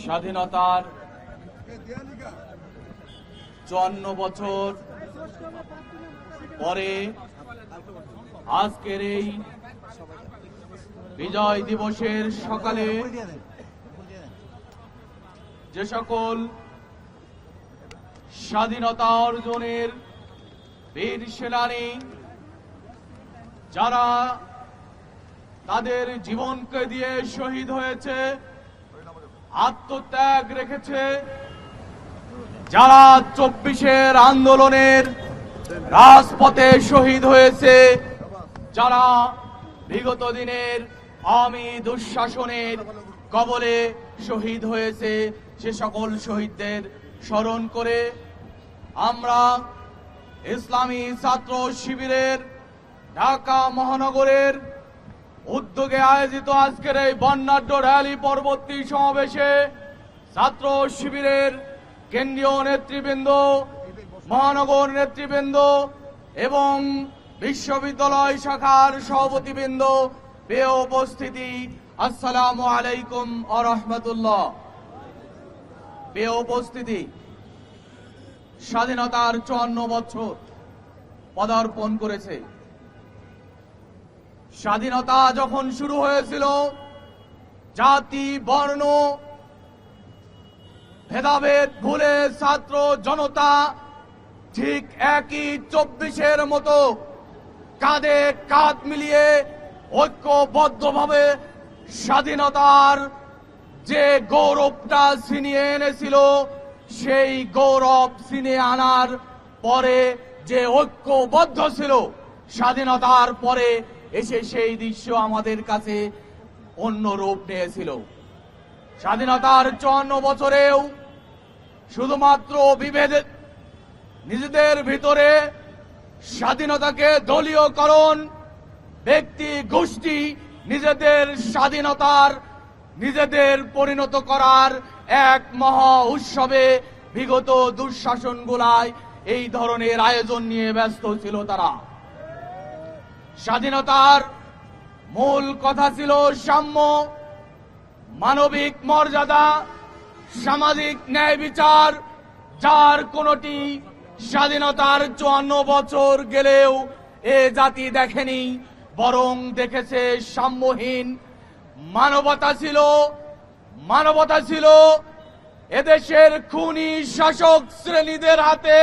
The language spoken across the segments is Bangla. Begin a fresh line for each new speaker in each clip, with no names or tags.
স্বাধীনতার 54 বছর পরে আজকের এই বিজয় দিবসের সকালে যে সকল স্বাধীনতা অর্জনের বীর সেনানী যারা তাদের জীবনকে দিয়ে শহীদ হয়েছে, আত্মত্যাগ রেখেছে, যারা 24-এর আন্দোলনের রাজপথে শহীদ হয়েছে, যারা বিগত দিনের আওয়ামী দুঃশাসনের কবলে শহীদ হয়েছে, সে সকল শহীদদের স্মরণ করে আমরা ইসলামী ছাত্র শিবিরের ঢাকা মহানগরের উদ্যোগে আয়োজিত আজকের এই বর্ণাঢ্য র্যালি পরবর্তী সমাবেশে ছাত্র শিবিরের কেন্দ্রীয় নেতৃবৃন্দ, মহানগর নেতৃবৃন্দ এবং বিশ্ববিদ্যালয় শাখার সভাপতিবৃন্দ, প্রিয় উপস্থিতি, আসসালামু আলাইকুম ওয়া রাহমাতুল্লাহ। প্রিয় উপস্থিতি, স্বাধীনতার 54 বছর পদার্পণ করেছে। স্বাধীনতা যখন শুরু হয়েছিল, জাতি বর্ণ ভেদাভেদ ভুলে ছাত্র জনতা ঠিক একই 24-এর মতো কাঁধে কাঁধ মিলিয়ে ঐক্যবদ্ধভাবে স্বাধীনতার যে গৌরবটা ছিনিয়ে এনেছিল, সেই গৌরব ছিনিয়ে আনার পরে যে ঐক্যবদ্ধ ছিল, স্বাধীনতার পরে এসে সেই দৃশ্য আমাদের কাছে অন্য রূপ নিয়েছিল। স্বাধীনতার 54 বছরেও শুধুমাত্র বিভেদ, নিজেদের ভিতরে স্বাধীনতাকে দলীয়করণ, ব্যক্তি গোষ্ঠী নিজেদের স্বাধীনতার নিজেদের পরিণত করার এক মহা উৎসবে বিগত দুঃশাসনগুলায় এই ধরনের আয়োজন নিয়ে ব্যস্ত ছিল তারা। স্বাধীনতার মূল কথা ছিল সাম্য, মানবিক মর্যাদা, সামাজিক ন্যায় বিচার, যার কোনটি স্বাধীনতার 54 বছর গেলেও এ জাতি দেখেনি, বরং দেখেছে সাম্যহীন। মানবতা ছিল এদেশের খুনি শাসক শ্রেণীদের হাতে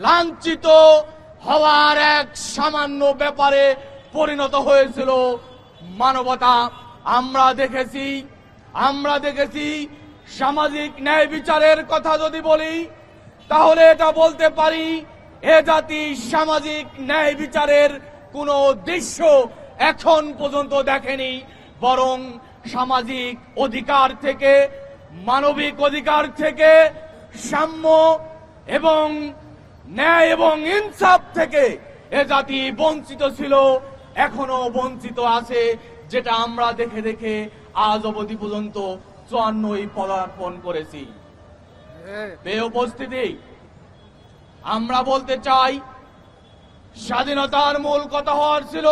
লাঞ্ছিত হওয়ার এক সামান্য ব্যাপারে পরিণত হয়েছিল মানবতা। আমরা দেখেছি সামাজিক ন্যায় বিচারের কথা যদি বলি, তাহলে এটা বলতে পারি এ জাতি সামাজিক ন্যায় বিচারের কোনো দৃশ্য এখন পর্যন্ত দেখেনি, বরং সামাজিক অধিকার থেকে, মানবিক অধিকার থেকে, সাম্য এবং ন্যায় এবং ইনসাফ থেকে এ জাতি বঞ্চিত ছিল, এখনো বঞ্চিত আছে, যেটা আমরা দেখে দেখে আজ অবধি পর্যন্ত 54 পদার্পণ করেছি। প্রিয় উপস্থিতি, আমরা বলতে চাই স্বাধীনতার মূল কথা হওয়ার ছিল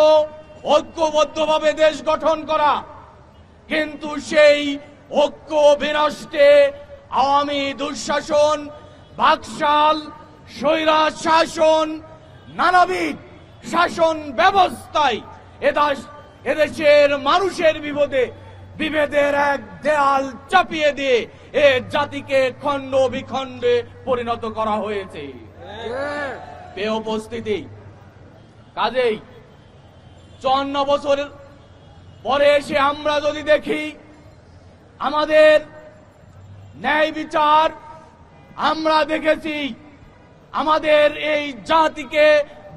ঐক্যবদ্ধভাবে দেশ গঠন করা, কিন্তু সেই ঐক্য বিনষ্টে আওয়ামী দুঃশাসন, বাকশাল, স্বৈরাচার শাসন, নানাবিধ শাসন ব্যবস্থায় এদেশের মানুষের বিভেদের এক দেয়াল চাপিয়ে দিয়ে এ জাতিকে খণ্ড বিখণ্ডে পরিণত করা হয়েছে। প্রিয় উপস্থিতি, কাজেই 54 বছর পরে এসে আমরা যদি দেখি আমাদের ন্যায় বিচার, আমরা দেখেছি আমাদের এই জাতিকে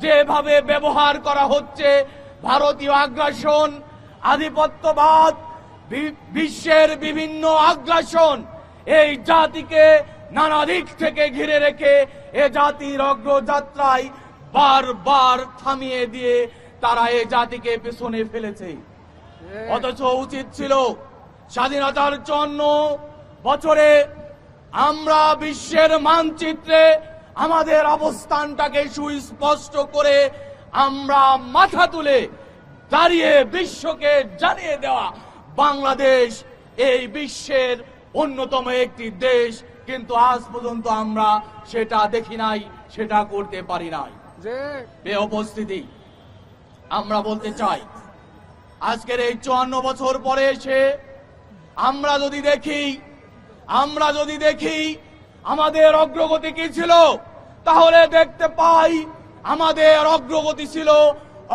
যেভাবে ব্যবহার করা হচ্ছে, ভারতীয় আগ্রাসন, আধিপত্যবাদ, বিশ্বের বিভিন্ন আগ্রাসন এই জাতিকে নানা দিক থেকে ঘিরে রেখে এ জাতির অগ্রযাত্রায় বারবার থামিয়ে দিয়ে তারা এ জাতিকে পেছনে ফেলেছে। অথচ উচিত ছিল স্বাধীনতার 54 বছরে আমরা বিশ্বের মানচিত্রে আমাদের অবস্থানটাকে সুস্পষ্ট করে আমরা মাথা তুলে দাঁড়িয়ে বিশ্বকে জানিয়ে দেওয়া, বাংলাদেশ এই বিশ্বের অন্যতম একটি দেশ, কিন্তু আজ পর্যন্ত আমরা সেটা দেখি নাই, সেটা করতে পারি নাই। প্রিয় উপস্থিতি, আমরা বলতে চাই আজকের এই 54 বছর পরে এসে আমরা যদি দেখি আমাদের অগ্রগতি কি ছিল, তাহলে দেখতে পাই আমাদের অগ্রগতি ছিল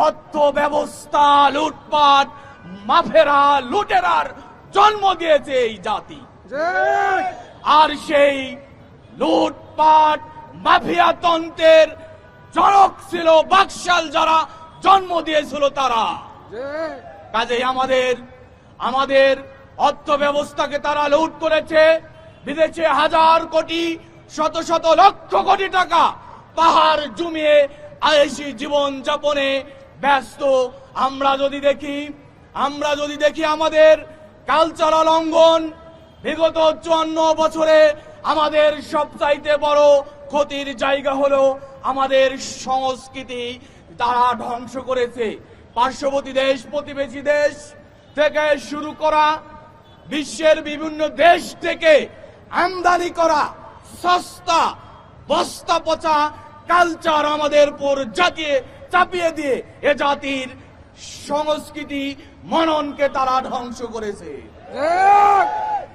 অর্থ ব্যবস্থা লুটপাট, মাফেরা, লুটেরার জন্ম দিয়েছে এই জাতি। আর সেই লুটপাট মাফিয়া তন্ত্রের জনক ছিল বাকশাল, যারা জন্ম দিয়েছিল তারা। কাজেই আমাদের অর্থ ব্যবস্থাকে তারা লুট করেছে, বিদেশে হাজার কোটি, শত শত লক্ষ কোটি টাকা পাহাড় জমিয়ে আয়েশি জীবন যাপনে ব্যস্ত। আমরা যদি দেখি আমাদের কালচারাল অঙ্গন, বিগত 54 বছরে আমাদের সবচাইতে বড় ক্ষতির জায়গা হলো আমাদের সংস্কৃতি তারা ধ্বংস করেছে। পার্শ্ববর্তী দেশ, প্রতিবেশী দেশ থেকে শুরু করা বিশ্বের বিভিন্ন দেশ থেকে আমদানি করা সস্তা বস্তা পচা কালচার আমাদের উপর চাপিয়ে দিয়ে এ জাতির সংস্কৃতি মননকে তারা ধ্বংস করেছে।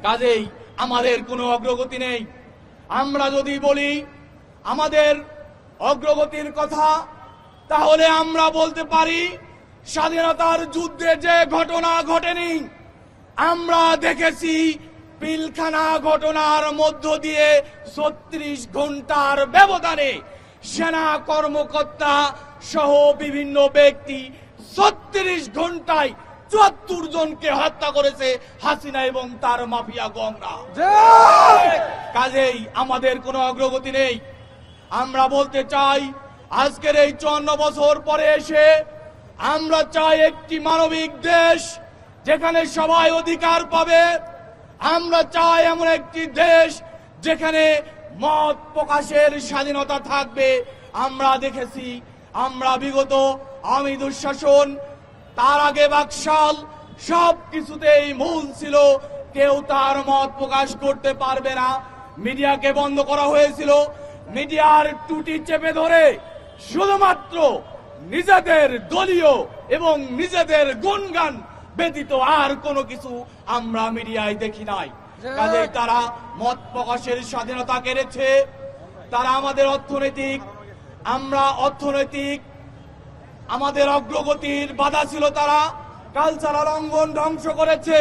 কাজেই আমাদের কোনো অগ্রগতি নেই। আমরা যদি বলি আমাদের অগ্রগতির কথা, তাহলে আমরা বলতে পারি স্বাধীনতার যুদ্ধে যে ঘটনা ঘটেনি, আমরা দেখেছি পিলখানা ঘটনার মধ্য দিয়ে 36 ঘন্টার ব্যবধানে সেনা কর্মকর্তা সহ বিভিন্ন ব্যক্তি 36 ঘন্টায় 74 জনকে হত্যা করেছে হাসিনা এবং তার মাফিয়া গংরা। কাজেই আমাদের কোনো অগ্রগতি নেই। আমরা বলতে চাই আজকের এই 54 বছর পরে এসে আমরা চাই একটি মানবিক দেশ যেখানে সবাই অধিকার পাবে। আমরা চাই এমন একটি দেশ যেখানে মত প্রকাশের স্বাধীনতা থাকবে। আমরা দেখেছি আমরা বিগত আওয়ামী দুঃশাসন, তার আগে বাকশাল, সব কিছুতেই মূল ছিল কেউ তার মত প্রকাশ করতে পারবে না। মিডিয়াকে বন্ধ করা হয়েছিল, মিডিয়ার টুটি চেপে ধরে শুধুমাত্র নিজেদের দলীয় এবং নিজেদের গুণগান ব্যতীত আর কোনো কিছু আমরা মিডিয়ায় দেখি নাই। কাজেই তারা মত প্রকাশের স্বাধীনতা কেড়েছে। তারা আমাদের আমাদের অগ্রগতির বাধা ছিল। তারা কালচারাল অঙ্গন ধ্বংস করেছে,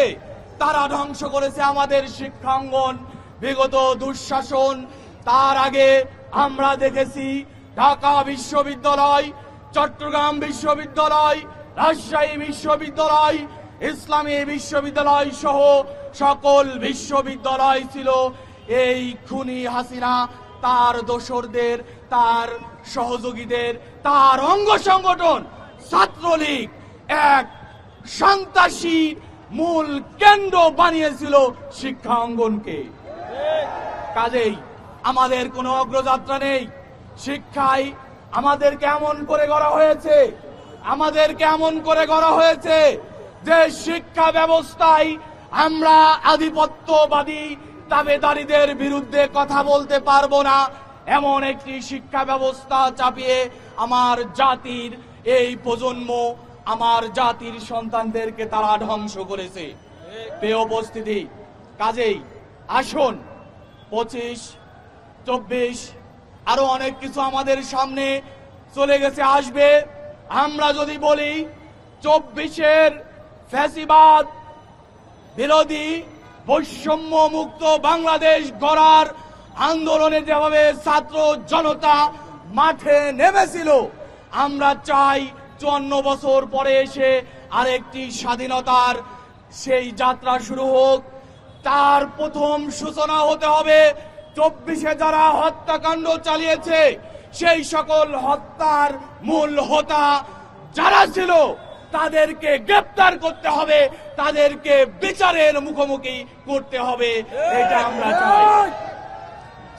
তারা ধ্বংস করেছে আমাদের শিক্ষাঙ্গন। বিগত দুঃশাসন, তার আগে আমরা দেখেছি ঢাকা বিশ্ববিদ্যালয়, চট্টগ্রাম বিশ্ববিদ্যালয়, রাজশাহী বিশ্ববিদ্যালয়, ইসলামী বিশ্ববিদ্যালয় সহ সকল বিশ্ববিদ্যালয় ছিল এই খুনি হাসিনা, তার দোসরদের, তার সহযোগীদের, তার অঙ্গ সংগঠন ছাত্রলীগ এক সন্ত্রাসী মূল কেন্দ্র বানিয়েছিল শিক্ষা অঙ্গনকে। কাজেই আমাদের কোনো অগ্রযাত্রা নেই। শিক্ষায় আমাদেরকে এমন করে গড়া হয়েছে যে শিক্ষা ব্যবস্থায় আমরা আধিপত্যবাদী দাবেদারীদের বিরুদ্ধে কথা বলতে পারবো না, এমন একটি শিক্ষা ব্যবস্থা চাপিয়ে আমার জাতির এই প্রজন্ম, আমার জাতির সন্তানদেরকে তারা ধ্বংস করেছে। প্রিয় উপস্থিতি, কাজেই আসুন 25, 24 আরো অনেক কিছু আমাদের সামনে চলে গেছে, আসবে। আমরা যদি বলি 24-এর ফ্যাসিবাদ বিরোধী বৈষম্য মুক্ত বাংলাদেশ গড়ার আন্দোলনে যেভাবে ছাত্র জনতা মাঠে নেমেছিল, আমরা চাই 54 বছর পরে এসে আরেকটি স্বাধীনতার সেই যাত্রা শুরু হোক। তার প্রথম সূচনা হতে হবে 24-এ যারা হত্যাকাণ্ড চালিয়েছে সেই সকল হত্যার মূল হোতা যারা ছিল তাদেরকে গ্রেপ্তার করতে হবে, তাদেরকে বিচারের মুখোমুখি করতে হবে। এটা আমরা চাই।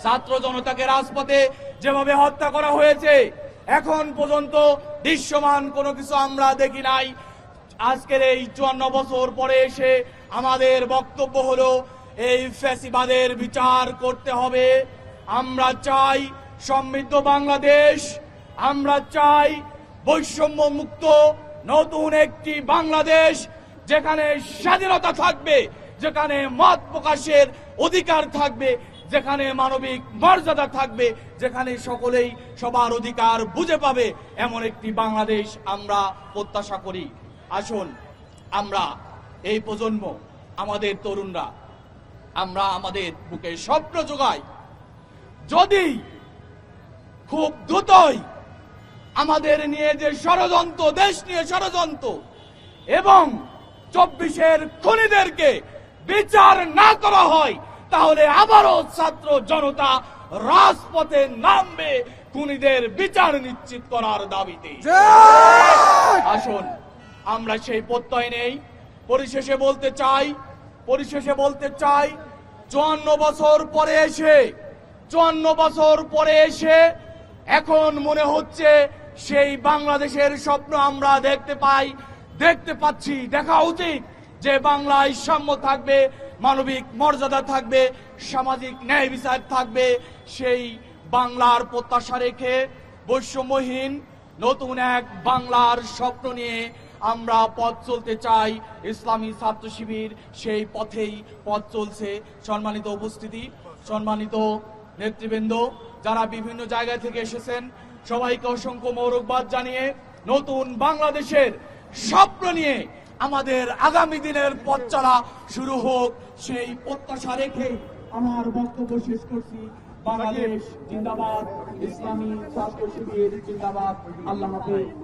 ছাত্র জনতাকে রাজপথে যেভাবে হত্যা করা হয়েছে, এখন পর্যন্ত দৃশ্যমান কোনো কিছু আমরা দেখি নাই। আজকের এই 54 বছর পরে এসে আমাদের বক্তব্য হলো এই ফ্যাসিবাদের বিচার করতে হবে। আমরা চাই সমৃদ্ধ বাংলাদেশ, আমরা চাই বৈষম্য মুক্ত নতুন একটি বাংলাদেশ, যেখানে স্বাধীনতা থাকবে, যেখানে মত প্রকাশের অধিকার থাকবে, যেখানে মানবিক মর্যাদা থাকবে, যেখানে সকলেই সবার অধিকার বুঝে পাবে, এমন একটি বাংলাদেশ আমরা প্রত্যাশা করি। আসুন আমরা এই প্রজন্ম, আমাদের তরুণরা, আমরা আমাদের বুকে স্বপ্ন জোগাই। যদি খুব দ্রুতই আমাদের নিয়ে যে ষড়যন্ত্র, দেশ নিয়ে ষড়যন্ত্র এবং 24-এর খুনিদেরকে বিচার না করা হয়, তাহলে আবারও ছাত্র জনতা রাজপথে নামবে খুনিদের বিচার নিশ্চিত করার দাবিতে। আসুন আমরা সেই প্রত্যয় নেই। পরিশেষে বলতে চাই 54 বছর পরে এসে এখন মনে হচ্ছে সেই বাংলাদেশের স্বপ্ন আমরা দেখতে পাচ্ছি। দেখা উচিত যে বাংলায় সাম্য থাকবে, মানবিক মর্যাদা থাকবে, সামাজিক ন্যায় বিচার থাকবে। সেই বাংলার প্রত্যাশা রেখে বৈষম্যহীন নতুন এক বাংলার স্বপ্ন নিয়ে আমরা পথ চলতে চাই। ইসলামী ছাত্র শিবির সেই পথেই পথ চলছে। সম্মানিত উপস্থিতি, সম্মানিত নেতৃবৃন্দ, যারা বিভিন্ন জায়গা থেকে এসেছেন, সবাইকে অসংখ্য মোবারকবাদ জানিয়ে নতুন বাংলাদেশের স্বপ্ন নিয়ে আমাদের আগামী দিনের পথ চলা শুরু হোক, সেই প্রত্যাশা রেখে আমার বক্তব্য শেষ করছি। বাংলাদেশ জিন্দাবাদ, ইসলামী ছাত্র শিবির জিন্দাবাদ। আল্লাহ হাফেজ।